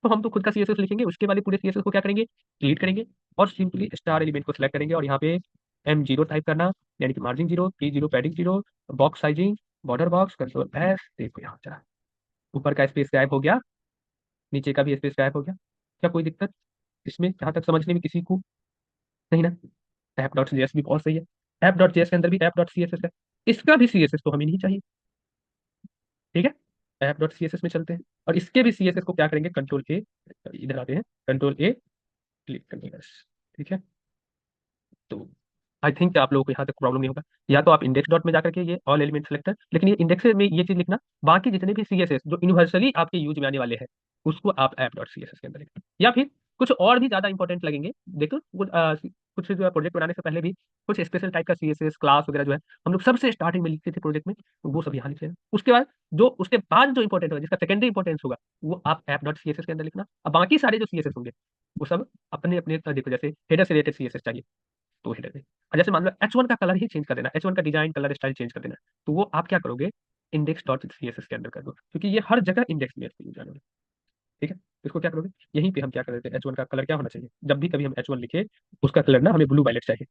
तो हम तो खुद का सीएसएस लिखेंगे, उसके वाले पूरे सीएसएस को क्या करेंगे, डिलीट करेंगे और सिंपली स्टार एलिमेंट को सिलेक्ट करेंगे और यहाँ पे M0 टाइप करना, यानी कि margin zero, P zero, padding zero, box sizing, border box, control S, देखो यहाँ चला, ऊपर का स्पेस गायब हो गया, नीचे का भी स्पेस गायब हो गया। क्या कोई दिक्कत इसमें जहां तक समझने में किसी को, नहीं ना। ऐप डॉट सी एस भी बहुत सही है, ऐप डॉट जेएस के अंदर भी app dot C S S है, इसका भी सी एस एस तो हमें नहीं चाहिए। ठीक है, app dot C S S में चलते हैं और इसके भी सी एस एस को क्या करेंगे, कंट्रोल ए, इधर आते हैं, कंट्रोल ए, क्लिक करेंगे बस। ठीक है, तो आई थिंक आप लोगों को यहाँ तक प्रॉब्लम नहीं होगा। या तो आप इंडेक्स डॉट में जाकर के ये ऑल एलिमेंट सेलेक्टर, लेकिन ये इंडेक्स में ये चीज लिखना, बाकी जितने भी सी एस एस जो यूनिवर्सली आपके यूज में आने वाले हैं उसको आप app dot C S S के अंदर लिखना, या फिर कुछ और भी ज्यादा इंपॉर्टेंट लगेंगे। देखो कुछ जो है प्रोजेक्ट बनाने से पहले भी कुछ स्पेशल टाइप का सी एस एस क्लास वगैरह जो है हम लोग सबसे स्टार्टिंग में लिखते थे प्रोजेक्ट में, तो वो सब यहाँ लिखे हैं। उसके बाद जो इंपॉर्टेंट होगा, जिसका सेकेंडरी इंपॉर्टेंस होगा, वो आप app dot C S S के अंदर लिखना। अब बाकी सारे जो सी एस एस होंगे वो सब अपने अपने देखो, जैसे हेडर से रिलेटेड सी एस एस चाहिए तो हेडर में, और जैसे मान लो H1 का कलर ही चेंज कर देना, H1 का डिजाइन कलर स्टाइल चेंज कर देना, तो वो आप क्या करोगे, index dot C S S के अंदर कर दो, क्योंकि ये हर जगह इंडेक्स में यूज आने वाला है। ठीक है, तो इसको क्या करोगे, यहीं पे हम क्या कर देते हैं, H1 का कलर क्या होना चाहिए, जब भी कभी हम H1 लिखे उसका कलर ना हमें ब्लू वायलेट चाहिए।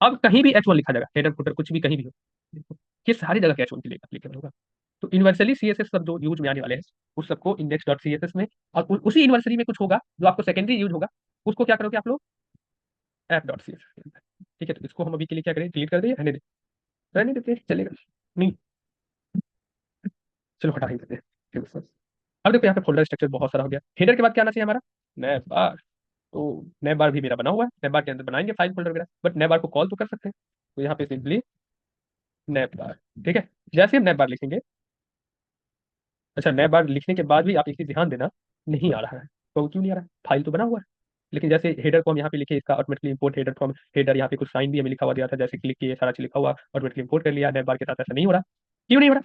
अब कहीं भी H1 लिखा जाएगा, हेडर फुटर कुछ भी कहीं भी हो, देखो ये सारी जगह H1 के लिए एप्लीकेबल होगा। तो यूनिवर्सली सीएसएस सब जो यूज में आने वाले हैं उस सबको इंडेक्स डॉट सीएसएस में, और उसी यूनिवर्सली में कुछ होगा जो आपको सेकेंडरी यूज होगा, उसको क्या करोगे आप लोग, app dot C S S के अंदर। ठीक है, तो इसको हम अभी के लिए क्या करें, डिलीट कर दें, रहने देते हैं, चलेगा नहीं, चलो हटा ही देते हैं। ठीक है सर। अब देखो यहाँ पे फोल्डर स्ट्रक्चर बहुत सारा हो गया। हेडर के बाद क्या आना चाहिए हमारा, नैब बार। तो नैब बार भी मेरा बना हुआ है, नैब बार के अंदर बनाएंगे फाइल फोल्डर वगैरह, बट नैब बार को कॉल तो कर सकते हैं। तो यहाँ पे सिंपली नैब बार। ठीक है, जैसे हम नैब बार लिखेंगे, अच्छा नैब बार लिखने के बाद भी आप एक चीज ध्यान देना, नहीं आ रहा है, तो क्यों नहीं आ रहा है, फाइल तो बना हुआ है। लेकिन जैसे हेडर को हम यहाँ पे लिखे, इसका automatically import header from header, यहाँ पे कुछ साइन भी हमें लिखा हुआ दिया था, जैसे क्लिक किए सारा चीज लिखा हुआ ऑटोमेटिकली इंपोर्ट कर लिया, नैब बार के साथ ऐसा नहीं हो रहा। क्यों नहीं हो रहा,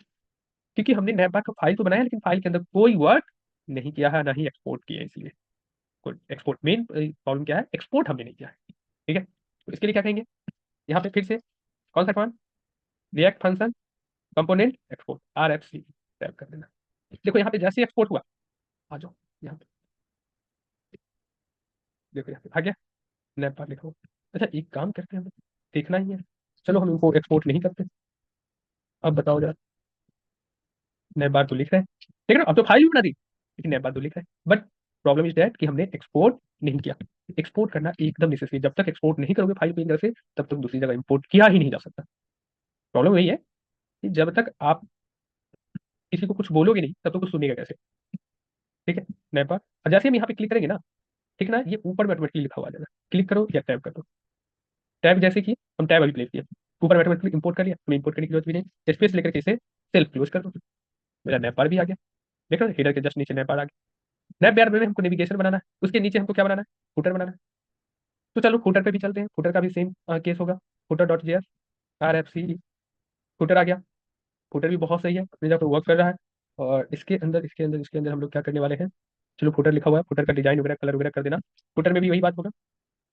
क्योंकि हमने नैपबार का फाइल तो बनाया लेकिन फाइल के अंदर कोई वर्क नहीं किया है, ना ही एक्सपोर्ट किया है, इसलिए कोई एक्सपोर्ट, मेन प्रॉब्लम क्या है, एक्सपोर्ट हमने नहीं किया है। ठीक है, तो इसके लिए क्या कहेंगे, यहाँ पे फिर से कौन सा command, react function component export, RFC type कर देना। देखो यहाँ पे जैसे एक्सपोर्ट हुआ, आ जाओ यहाँ पे, देखो यहाँ पे आ गया, नैप बार लिखा हुआ। अच्छा एक काम करते हैं, हम देखना ही है, चलो हम इनको एक्सपोर्ट नहीं करते। अब बताओ जरा, नैप बार तो लिख रहे हैं, देख रहे हो अब तो फाइल भी बना दी, लेकिन नैप बार तो लिख रहे हैं, बट प्रॉब्लम इज दैट कि हमने एक्सपोर्ट नहीं किया। एक्सपोर्ट करना एकदम नेसेसरी, जब तक एक्सपोर्ट नहीं करोगे फाइल को एक जगह से, तब तक दूसरी जगह इंपोर्ट किया ही नहीं जा सकता। प्रॉब्लम यही है कि जब तक आप किसी को कुछ बोलोगे नहीं, तब तक कुछ सुनेगा कैसे। ठीक है, नैप बार, और जैसे हम यहाँ पे क्लिक करेंगे ना, ठीक ना, ये ऊपर में ऑटोमेटिकली लिखा हुआ आ जाएगा, क्लिक करो या टैब कर दो। टैब जैसे कि हम टैब अभी प्लेस किया, ऊपर में ऑटोमेटिकली इंपोर्ट कर लिया, हमें इंपोर्ट करने की जरूरत भी नहीं, स्पेस लेकर के इसे सेल्फ क्लोज कर दो, मेरा नैप बार भी आ गया। देख रहे हो हेडर के जस्ट नीचे नैप बार आ गया। नैप बार में हमको नेविगेशन बनाना है, उसके नीचे हमको क्या बनाना है, फुटर बनाना है। तो चलो फुटर पे भी चलते हैं, फुटर का भी सेम केस होगा, footer dot JS, RFC, footer आ गया। फुटर भी बहुत सही है, अपनी जगह वर्क कर रहा है। और इसके अंदर हम लोग क्या करने वाले हैं, चलो फुटर लिखा हुआ है, फुटर का डिजाइन वगैरह कलर वगैरह कर देना। फुटर में भी वही बात होगा,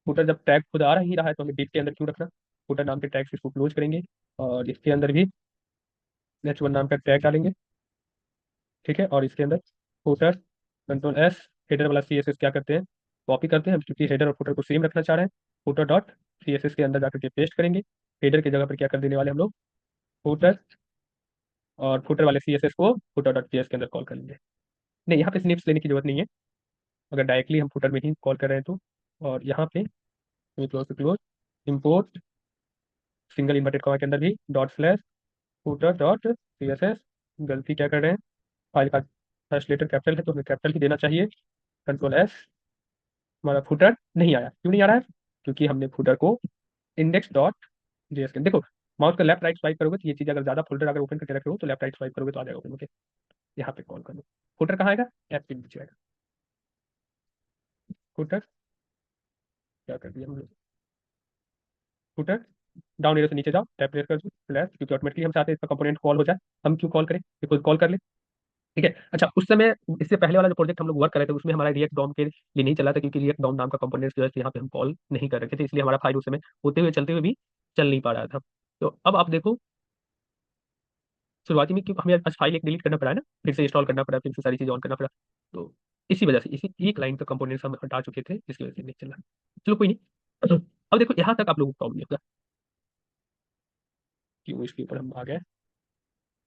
फुटर जब टैग खुद आ ही रहा है तो हमें डिप के अंदर क्यों रखना, फुटर नाम के टैग से इसको क्लोज करेंगे, और इसके अंदर भी H1 नाम का टैग डालेंगे। ठीक है, और इसके अंदर फुटर, Ctrl+S, हेडर वाला CSS क्या करते हैं, कॉपी करते हैं हम, क्योंकि हेडर और फुटर को सेम रखना चाह रहे हैं। फुटर डॉट CSS के अंदर जाकर के पेस्ट करेंगे, हेडर की जगह पर क्या कर देने वाले हम लोग, फुटर, और फुटर वाले CSS को फुटर डॉट JS के अंदर कॉल कर लेंगे। नहीं, यहाँ पे स्निप्स लेने की जरूरत नहीं है, अगर डायरेक्टली हम फुटर में ही कॉल कर रहे हैं तो। और यहाँ पे close to close, import, single inverted comma के अंदर भी dot slash footer dot CSS, गलती क्या कर रहे हैं, फाइल का फर्स्ट लेटर कैपिटल है तो हमें कैपिटल ही देना चाहिए। Ctrl+S, हमारा फुटर नहीं आया, क्यों नहीं आ रहा है, क्योंकि हमने फुटर को इंडेक्स डॉट जेएस के, देखो माउस का लेफ्ट राइट स्वाइप करोगे तो ये चीज, अगर ज्यादा फोल्डर अगर ओपन करके रखे हो तो लेफ्ट राइट स्वाइप करोगे तो आ जाएगा ओपन। ओके, यहाँ पे कॉल कर लो, फुटर कहाँ आएगा, टैब के नीचे आएगा। फुटर क्या कर दिया हम लोग, फुटर डाउन एरो से नीचे जाओ, टैब प्रेस कर दो स्लैश, क्योंकि ऑटोमेटिकली हम चाहते हैं इसका कंपोनेंट कॉल हो जाए, हम क्यों कॉल करें, ये खुद कॉल कर ले। ठीक है, अच्छा उस समय, इससे पहले वाला जो प्रोजेक्ट हम लोग वर्क कर रहे थे उसमें हमारा रिएक्ट डॉम के लिए नहीं चला था, क्योंकि रिएक्ट डॉम नाम का कंपोनेंट जो है यहाँ पे हम कॉल नहीं कर रखे थे, इसलिए हमारा फाइल उस समय होते हुए चलते हुए भी चल नहीं पा रहा था। तो अब आप देखो, शुरुआती में क्यों हमें आज फाइल एक डिलीट करना पड़ा है ना, फिर से इंस्टॉल करना पड़ा, फिर से सारी चीजें ऑन करना पड़ा, तो इसी वजह से, इसी एक लाइन का कंपोनेंट्स हम हटा चुके थे, इसकी वजह से नहीं चल रहा। चलो कोई नहीं, अब देखो यहाँ तक आप लोगों को प्रॉब्लम नहीं होगा, क्यों इसके ऊपर हम आ गए।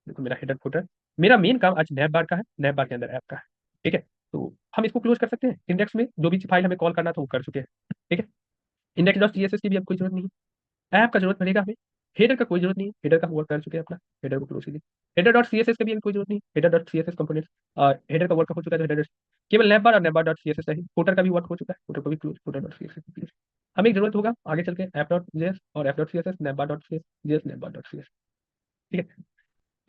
देखो मेरा हेडर फुटर, मेरा मेन काम आज नैप बार का है, नैप बार के अंदर ऐप का है। ठीक है, तो हम इसको क्लोज कर सकते हैं, इंडेक्स में जो भी फाइल हमें कॉल करना था वो कर चुके हैं। ठीक है, इंडेक्स डॉट CSS की भी अब कोई जरूरत नहीं है, ऐप का जरूरत पड़ेगा हमें, हेडर का कोई जरूरत नहीं है, हेडर का हम वर्क कर चुके हैं अपना, हेडर को क्लोज कीजिए। हेडर डॉट CSS का भी अभी कोई जरूरत नहीं, हेडर डॉट CSS कंपोनेंट, और हेडर का वर्क हो चुका है, तो हेडर केवल नैप बार और नैप बार डॉट CSS है, फुटर का भी वर्क हो चुका है, फुटर को भी close, footer dot CSS close. हमें एक जरूरत होगा आगे चल के ऐप डॉट जेएस और app dot CSS, nap bar dot JS, nap bar dot CSS। ठीक है,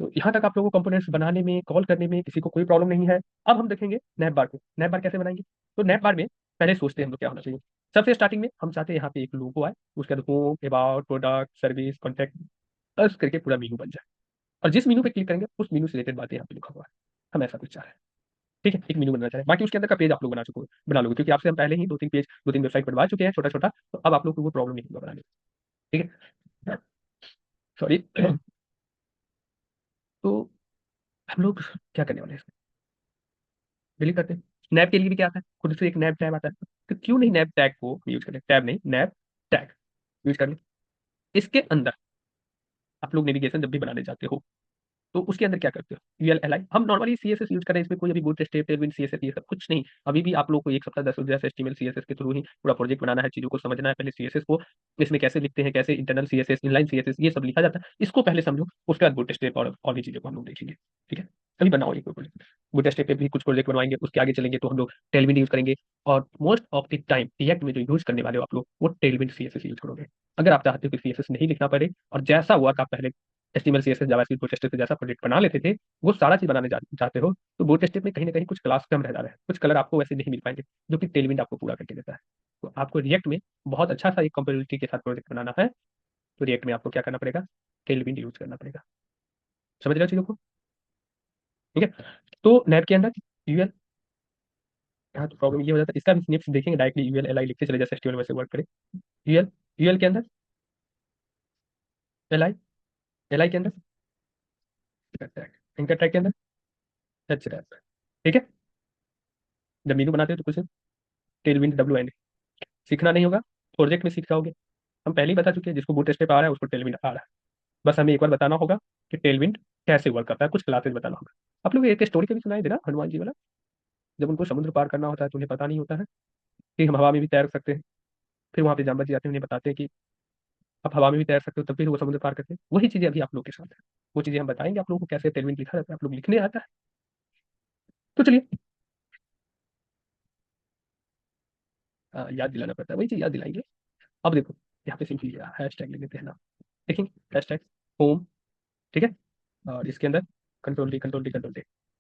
तो यहाँ तक आप लोगों को कंपोनेंट्स बनाने में, कॉल करने में किसी को कोई प्रॉब्लम नहीं है। अब हम देखेंगे नैप बार को, नैप बार कैसे बनाएंगे। तो नैप बार में पहले सोचते हैं हम लोग क्या होना चाहिए, सबसे स्टार्टिंग में हम चाहते हैं यहाँ पे एक लोगो आए, उसके बाद home, about, product, service, contact, बस करके पूरा मेनू बन जाए, और जिस मेनू पे क्लिक करेंगे उस मेनू से रिलेटेड बातें यहाँ पे लिखा हुआ है, हम ऐसा कुछ चाह रहे हैं। ठीक है, एक मेनू बनना चाह रहे हैं, बाकी उसके अंदर का पेज आप लोग बना लोगे, क्योंकि आपसे हम पहले ही दो तीन पेज, दो तीन वेबसाइट बनवा चुके हैं छोटा छोटा, तो अब आप लोग को वो प्रॉब्लम नहीं होगा बनाने में। ठीक है, सॉरी। तो हम लोग क्या करने वाले हैं, डिलीट करते हैं। नैप के लिए भी क्या आता है, खुद से एक नैप टैब आता है, तो क्यों नहीं नैप टैग को यूज करें, टैब नहीं नैप टैग यूज कर लें। इसके अंदर आप लोग नेविगेशन जब भी बनाने जाते हो तो उसके अंदर क्या करते हो, ULLI, हम नॉर्मली CSS यूज कर रहे हैं, इसमें कोई अभी बूटस्ट्रैप, टेलविन, CSS ये सब कुछ नहीं, अभी भी आप लोग को एक सप्ताह 10 दिन से HTML CSS के थ्रू ही पूरा प्रोजेक्ट बनाना है, चीजों को समझना है, पहले CSS को इसमें कैसे लिखते हैं, कैसे इंटरनल CSS, इनलाइन CSS ये सब लिखा जाता है, इसको पहले समझो, उसके बाद बूटस्ट्रैप और भी चीजों को हम लोग देखेंगे। ठीक है, अभी बनाओ ये प्रोजेक्ट, बूटस्ट्रैप पे भी कुछ प्रोजेक्ट बनवाएंगे, उसके आगे चलेंगे तो हम लोग टेलविन यूज करेंगे, और most of the time react में जो यूज करने वाले हो आप लोग वो टेलविन CSS यूज करोगे। अगर आप चाहते हो कि CSS नहीं लिखना पड़े, और जैसा वर्क आप पहले HTML CSS जावास्क्रिप्ट बूटस्ट्रैप से जैसा प्रोजेक्ट बना लेते थे, वो सारा चीज बनाने चाहते हो, तो बूटस्ट्रैप में कहीं ना कहीं कुछ क्लास कम रह जा रहा है, कुछ कलर आपको वैसे नहीं मिल पाएंगे, जो कि टेलविंड आपको पूरा करके देता है। तो आपको रिएक्ट में बहुत अच्छा सा एक कंपेबिलिटी के साथ प्रोजेक्ट बनाना है, तो रिएक्ट में आपको क्या करना पड़ेगा, टेलविंड यूज करना पड़ेगा। समझ रहे हो चीजों को। ठीक है, तो नैप के अंदर यूएल, यहाँ तो प्रॉब्लम ये हो जाता है, इसका भी स्निप्स देखेंगे, डायरेक्टली ULLI लिखते चले जैसे HTML वैसे वर्क करे। यूएल, यूएल के अंदर LI, LI के अंदर इनका टैग के अंदर HREF। ठीक है, जब मीनू बनाते हो तो कुछ टेलविंड WN, सीखना नहीं होगा, प्रोजेक्ट में सीख जाओगे। हम पहले ही बता चुके हैं, जिसको बूट स्टेप आ रहा है उसको टेलविंड आ रहा है। बस हमें एक बार बताना होगा कि टेलविंड कैसे वर्क करता है, कुछ क्लासेस बताना होगा। आप लोग एक स्टोरी कभी सुनाई देना, हनुमान जी वाला। जब उनको समुद्र पार करना होता है तो उन्हें पता नहीं होता है कि हम हवा में भी तैर सकते हैं। फिर वहां पे जाम्बा जी आते हैं, उन्हें बताते हैं कि आप हवा में भी तैर सकते हो, तब फिर वो समुद्र पार करते हैं। वही चीजें अभी आप लोग के साथ है। वो चीजें हम बताएंगे आप लोगों को, कैसे टेलविंड लिखा जाता है, आप लोग लिखने आता है। तो चलिए, याद दिलाना पड़ता है, वही चीज याद दिलाएंगे। अब देखो, यहाँ पे सिंपली हैश टैग ले लेते हैं ना। देखेंगे हैश टैग होम, ठीक है। और इसके अंदर कंट्रोल डी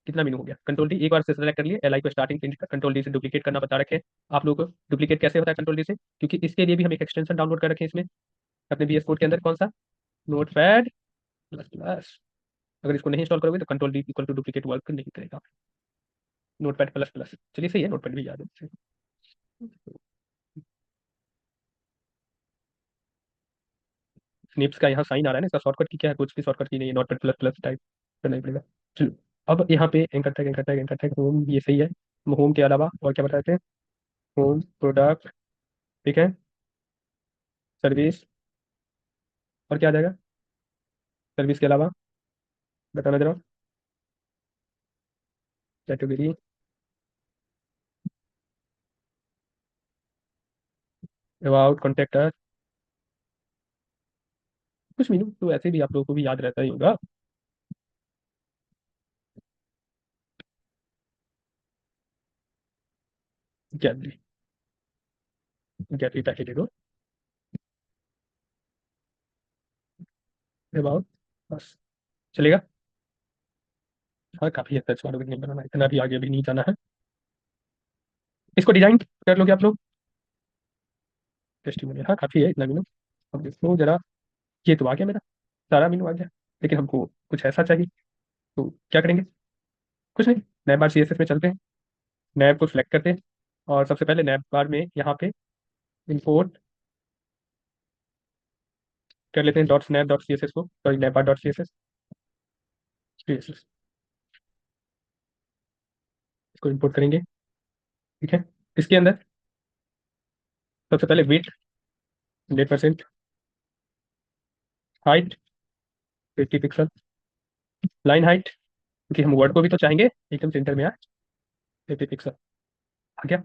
कितना मीनू हो गया। कंट्रोल डी एक बार से सेलेक्ट कर लिए, एल आई को स्टार्टिंग प्रिंट, कंट्रोल डी से डुप्लीकेट करना बता रखे हैं आप लोगों को। डुप्लीकेट कैसे होता है कंट्रोल डी से, क्योंकि इसके लिए भी हम एक एक्सटेंशन डाउनलोड कर रखे हैं इसमें, अपने बीएस कोड के अंदर। कौन सा? Notepad plus plus. अगर इसको नहीं इंस्टॉल करोगे तो control D equal to duplicate work नहीं करेगा। नोट पैड प्लस प्लस, चलिए सही है, नोट पैड भी याद है। स्निप्स का यहाँ साइन आ रहा है ना, इसका शॉर्टकट की क्या है, कुछ भी शॉर्टकट की नहीं है, note pad plus plus type करना ही पड़ेगा। चलो, अब यहाँ पे एंकर टैग होम, ये सही है। होम के अलावा और क्या बताते हैं? होम प्रोडक्ट, ठीक है। सर्विस, और क्या आ जाएगा? सर्विस के अलावा बताना जरा। Category, about, contact us. कुछ मीनू तो ऐसे भी आप लोगों को भी याद रहता ही होगा। गैलरी, गैलरी पैकेज दो, अबाउट बस, चलेगा। हाँ, काफी हद तक स्मार्ट नहीं बनाना, इतना भी आगे भी नहीं जाना है। इसको डिजाइन कर लोगे आप लोग। टेस्टिंग, हाँ काफी है इतना मीनू। अब देखो जरा, ये तो आ गया मेरा, सारा मीनू आ गया। लेकिन हमको कुछ ऐसा चाहिए, तो क्या करेंगे? कुछ नहीं, नैब बार सीएसएस में चलते हैं, नैब को सिलेक्ट करते हैं, और सबसे पहले नैब बार में यहाँ पे इंपोर्ट कर लेते हैं dot snap dot C S S को, sorry nav bar dot C S S, इसको इंपोर्ट करेंगे, ठीक है। इसके अंदर सबसे पहले width 100%, height 50 pixel, line height, क्योंकि हम वर्ड को भी तो चाहेंगे एकदम सेंटर में आ, 50 पिक्सल आ गया।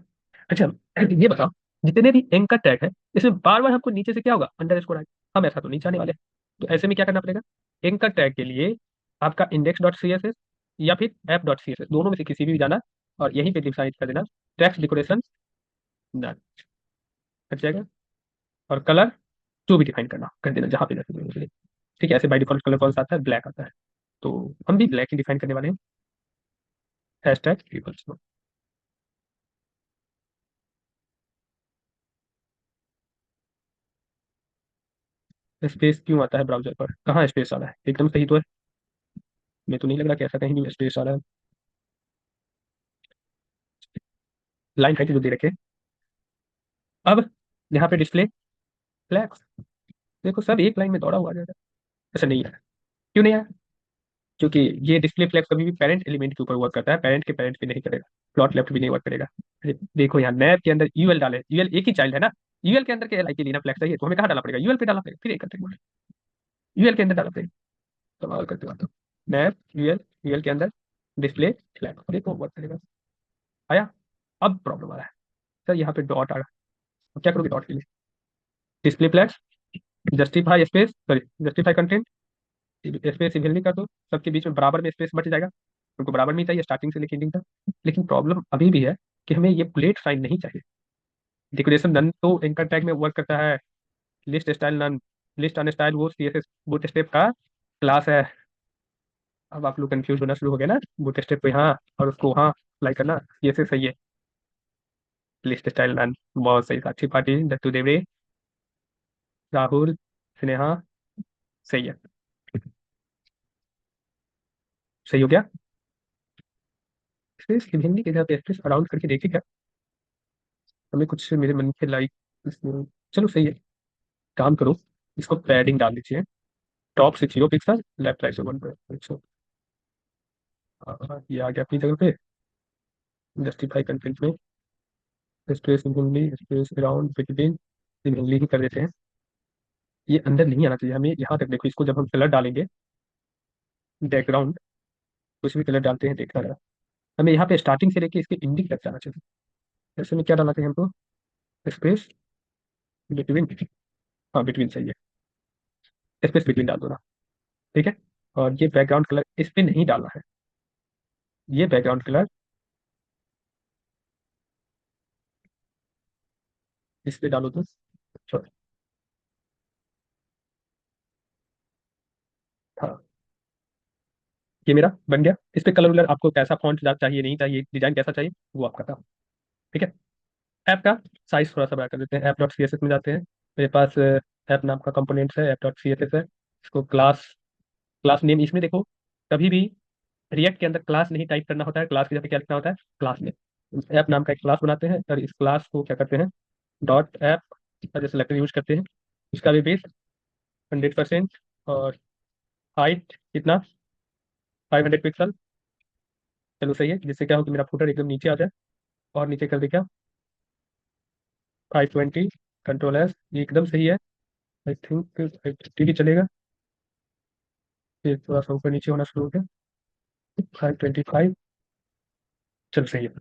अच्छा, ये बताओ, जितने भी एंकर टैग है, इसमें बार बार हमको नीचे से क्या होगा, अंडर स्कोर आएगा। हम ऐसा तो नहीं चाहने वाले। तो ऐसे में क्या करना पड़ेगा? एंकर टैग के लिए आपका index dot C S S या फिर app dot C S S, दोनों में से किसी भी जाना, और यहीं पे डिसाइड कर देना टेक्स्ट डेकोरेशन डन, कर जाएगा। और कलर जो भी डिफाइन करना कर देना, जहाँ पे जैसे, ठीक है। ऐसे बाई डिफॉल्ट कलर कौन सा आता है? ब्लैक आता है, तो हम भी ब्लैक ही डिफाइन करने वाले हैं। हैश टैग, स्पेस क्यों आता है ब्राउजर पर? कहाँ स्पेस आ रहा है? एकदम सही तो है, मैं तो नहीं लग रहा कि ऐसा कहीं भी स्पेस आ रहा है। लाइन हाइट जो दे रखे। अब यहाँ पे डिस्प्ले फ्लैग्स, देखो सब एक लाइन में दौड़ा हुआ आ जाएगा। ऐसा नहीं है, क्यों नहीं है? क्योंकि ये डिस्प्ले फ्लैग कभी भी पेरेंट एलिमेंट के ऊपर वर्क करता है, पेरेंट के पेरेंट पे नहीं करेगा। प्लॉट लेफ्ट भी नहीं वर्क करेगा। अरे देखो यहाँ नैब के अंदर यूएल डाले, यूएल एक ही चाइल्ड है ना, यूएल के अंदर के एल आई के लिए ना फ्लैग चाहिए, तो हमें कहाँ डालना पड़ेगा? यूएल पे डालना पड़ेगा, फिर एक करते हैं यूएल के अंदर डालना पड़ेगा। कमाल करते हो नैब यूएल, यूएल के अंदर डिस्प्ले फ्लैग, देखो वर्क करेगा। आया? अब प्रॉब्लम आ रहा है सर, यहाँ पे डॉट आ रहा है। अब क्या करोगे डॉट के लिए? Display flag, justify space, sorry justify content, space civil कर दो, सबके बीच में बराबर में स्पेस बच जाएगा। उनको बराबर में ही चाहिए स्टार्टिंग से लेकर एंडिंग तक। लेकिन प्रॉब्लम अभी भी है कि हमें ये बुलेट साइन नहीं चाहिए। डिक्लेरेशन नन तो एंकर टैग में वर्क करता है, लिस्ट स्टाइल नन, लिस्ट अन स्टाइल वो सीएसएस बूट स्टेप का क्लास है। अब आप लोग कंफ्यूज होना शुरू हो गए ना, बूट स्टेप को यहाँ और उसको वहाँ अप्लाई करना, सीएसएस सही है। लिस्ट स्टाइल नन बहुत सही, साक्षी पाटिल, दत्तू देवरे, राहुल, स्नेहा, सही है। सही हो गया। स्पेस हिंदी के जगह पे स्पेस अराउंड करके देखिए क्या, हमें कुछ मेरे मन के लाइक इसमें। चलो सही है, काम करो, इसको पैडिंग डाल दीजिए। टॉप से 0 पिक्सल, लेफ्ट राइट से 1 पिक्सल। ये आ गया अपनी जगह पे, जस्टिफाई कंटेंट में। Space evenly, space around, between, evenly ही कर देते हैं। ये अंदर नहीं आना चाहिए हमें, यहाँ तक देखो, इसको जब हम कलर डालेंगे बैकग्राउंड, कुछ भी कलर डालते हैं देखना रहा, हमें यहाँ पे स्टार्टिंग से लेके इसके एंडिंग तक जाना चाहिए। ऐसे में क्या डालना चाहिए हमको, स्पेस बिटवीन, हाँ बिटवीन सही है, स्पेस बिटवीन डाल दो ना। ठीक है। और ये बैकग्राउंड कलर इस पे नहीं डालना है, ये बैकग्राउंड कलर इस पे डालो तो sorry, हाँ ये मेरा बन गया। इस पे कलर वलर आपको कैसा फॉन्ट चाहिए, नहीं चाहिए, डिजाइन कैसा चाहिए, वो आपका काम। ठीक है। ऐप का साइज थोड़ा सा बड़ा कर देते हैं, app dot C S S में जाते हैं, मेरे पास ऐप नाम का कंपोनेंट्स है, app dot C S S है। इसको क्लास, क्लास नेम इसमें देखो, कभी भी रिएक्ट के अंदर क्लास नहीं टाइप करना होता है, क्लास की जगह क्या लिखना होता है, क्लास नेम। ऐप नाम का एक क्लास बनाते हैं और इस क्लास को क्या करते हैं, डॉट ऐप जैसे सेलेक्टर यूज करते हैं। इसका भी बेस 100%, और हाइट कितना, 500 पिक्सल। चलो सही है, जिससे क्या हो कि मेरा फुटर एकदम नीचे आ जाए। और नीचे कर दे क्या, 520, कंट्रोल एस, ये एकदम सही है। आई थिंक 550 भी चलेगा, फिर थोड़ा सा ऊपर नीचे होना शुरू हो गया, 525। चलो सही है।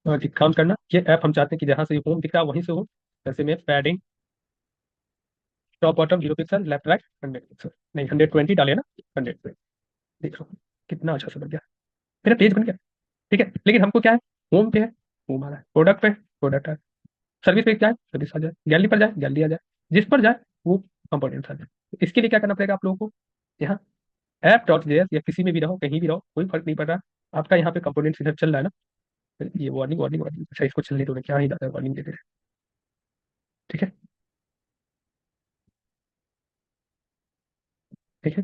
और एक काम करना, ये ऐप हम चाहते हैं कि जहाँ से होम दिख रहा है वहीं से हो। जैसे में padding, top bottom 0 pixel, left right 100 pixel, नहीं 120 डाले ना, 100 पे। देखो कितना अच्छा से बन गया, मेरा पेज बन गया। ठीक है, लेकिन हमको क्या है, होम पे है, होम आ रहा है, प्रोडक्ट पे प्रोडक्ट है, सर्विस पे जाए सर्विस आ जाए, गैलरी पर जाए गैलरी आ जाए, जिस पर जाए वो कंपोनेंट्स आ जाए। तो इसके लिए क्या करना पड़ेगा आप लोगों को, यहाँ ऐप डॉट जेएस या किसी में भी रहो, कहीं भी रहो, कोई फर्क नहीं पड़ रहा। आपका यहाँ पे कंपोनेंट्स इधर चल रहा है ना, ये वार्निंग वार्निंग वार्निंग, अच्छा इसको चलने दो ना, क्या ही ज्यादा वार्निंग दे दे रहे हैं। ठीक है। ठीक है,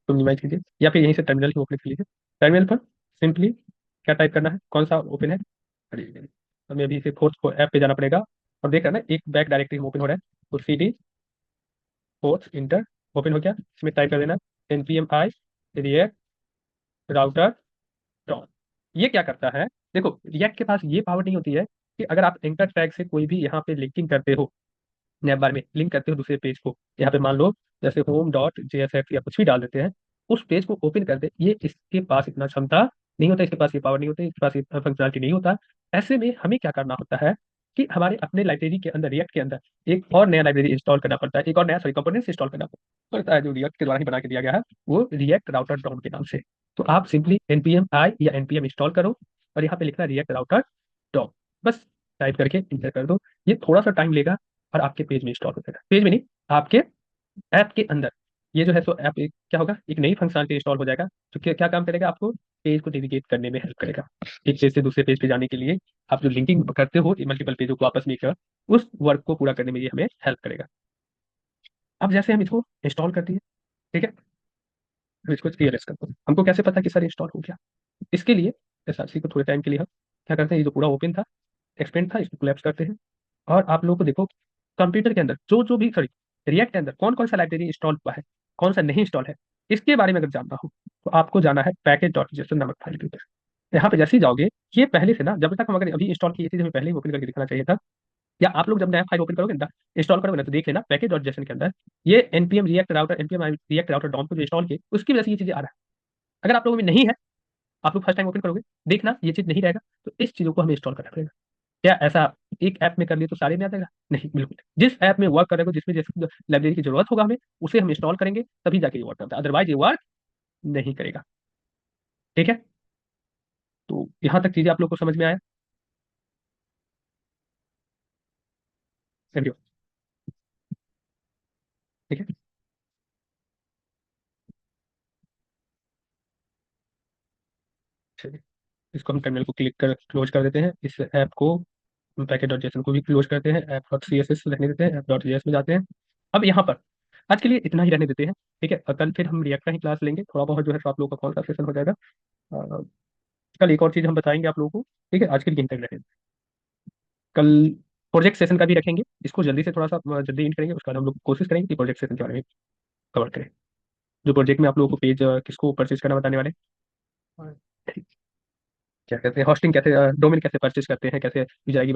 तो मिनिमाइज कीजिए या फिर यहीं से टर्मिनल ही ओपन कर लीजिए। टर्मिनल पर सिंपली क्या टाइप करना है, कौन सा ओपन है, अरे हमें अभी इसे फोर्थ को ऐप पे जाना पड़ेगा। और देख रहे हैं ना, एक बैक डायरेक्टरी ओपन हो रहा है, तो C D fourth enter, open हो गया। इसमें टाइप कर देना npm i react router dot. ये क्या करता है, देखो रिएक्ट के पास ये पावर नहीं होती है कि अगर आप एंकर टैग से कोई भी यहाँ पे लिंकिंग करते हो, नैप बार में लिंक करते हो दूसरे पेज को, यहाँ पे मान लो जैसे होम डॉट जेएसएफ या कुछ भी डाल देते हैं, उस पेज को ओपन कर दे, ये इसके पास इतना क्षमता नहीं होता, इसके पास ये पावर नहीं होती, इसके पास ये फंक्शनलिटी नहीं होता। ऐसे में हमें क्या करना होता है कि हमारे अपने लाइब्रेरी के अंदर, रिएक्ट के अंदर एक और नया लाइब्रेरी इंस्टॉल करना पड़ता है, एक और नया सॉरी कंपोनेंट्स इंस्टॉल करना पड़ता है, जो रिएक्ट के द्वारा ही बना के दिया गया है, वो रिएक्ट राउटर डॉम के नाम से। तो आप सिंपली npm i या npm इंस्टॉल करो, और यहाँ पे लिखना रिएक्ट राउटर डॉम, बस टाइप करके इंटर कर दो। ये थोड़ा सा टाइम लेगा और आपके पेज में इंस्टॉल हो जाएगा, पेज में नहीं, आपके ऐप के अंदर। ये जो है सो ऐप क्या होगा, एक नई फंक्शनलिटी इंस्टॉल हो जाएगा, जो क्या क्या काम करेगा, आपको पेज को नेविगेट करने में हेल्प करेगा। एक पेज से दूसरे पेज पे जाने के लिए आप जो लिंकिंग करते हो मल्टीपल पेजों को आपस में एक, उस वर्क को पूरा करने में ये हमें हेल्प करेगा। अब जैसे हम इसको इंस्टॉल करते हैं, ठीक है, अब इसको टीएलएस करते हैं, हमको कैसे पता कि सर इंस्टॉल हो गया। इसके लिए एसआरसी को थोड़े टाइम के लिए हम क्या करते हैं, ये जो पूरा ओपन था, एक्सपेंड था, इसको कोलैप्स करते हैं। और आप लोगों को देखो, कंप्यूटर के अंदर जो जो भी सॉरी रिएक्ट के अंदर कौन कौन सा लाइब्रेरी इंस्टॉल हुआ है, कौन सा नहीं इंस्टॉल है, इसके बारे में अगर जानना हो तो आपको जाना है पैकेज डॉट जेसन नामक फाइल के ऊपर। यहाँ पे जैसे ही जाओगे, ये पहले से ना, जब तक हम अगर अभी इंस्टॉल किए थे, हमें पहले ही ओपन करके दिखाना चाहिए था, या आप लोग जब नया फाइल ओपन करोगे ना, इंस्टॉल करोगे ना, तो देख लेना पैकेज डॉट जेसन के अंदर ये npm react router, npm react router DOM को जो इंस्टॉल किए, उसकी वजह से ये चीजें आ रहा है। अगर आप लोगों में नहीं है, आप लोग फर्स्ट टाइम ओपन करोगे, देखना ये चीज नहीं रहेगा, तो इस चीजों को हमें इंस्टॉल करना पड़ेगा। क्या ऐसा एक ऐप में कर लिए तो सारे में आ जाएगा, नहीं बिल्कुल नहीं। जिस ऐप में वर्क करेगा, जिसमें जैसे लाइब्रेरी की जरूरत होगा हमें, उसे हम इंस्टॉल करेंगे, तभी जाके ये वर्क करता है, अदरवाइज ये वर्क नहीं करेगा। ठीक है, तो यहाँ तक चीजें आप लोग को समझ में आया। समझिए। ठीक है, चलिए, इसको हम टर्मिनल को क्लिक कर क्लोज कर देते हैं, इस ऐप को पैकेट डॉट जेसन को भी क्लोज करते हैं, app dot C S S रहने देते हैं, ऐप डॉट जेएस में जाते हैं। अब यहाँ पर आज के लिए इतना ही रहने देते हैं। ठीक है, और कल फिर हम रिएक्ट का ही क्लास लेंगे, थोड़ा बहुत जो है तो आप लोगों का कौन सा सेशन हो जाएगा। अ, कल एक और चीज हम बताएंगे आप लोगों को। ठीक है, आज के लिए यहीं तक रहें। कल प्रोजेक्ट सेशन का भी रखेंगे, इसको जल्दी से थोड़ा सा जल्दी इंड करेंगे, उसके बाद हम लोग कोशिश करेंगे कि प्रोजेक्ट सेशन के बारे में कवर करें, जो प्रोजेक्ट में आप लोगों को पेज किसको परचेज करना बताने वाले हैं। क्या कहते हैं, होस्टिंग कैसे, डोमेन कैसे परचेज करते हैं, कैसे यूजर आईडी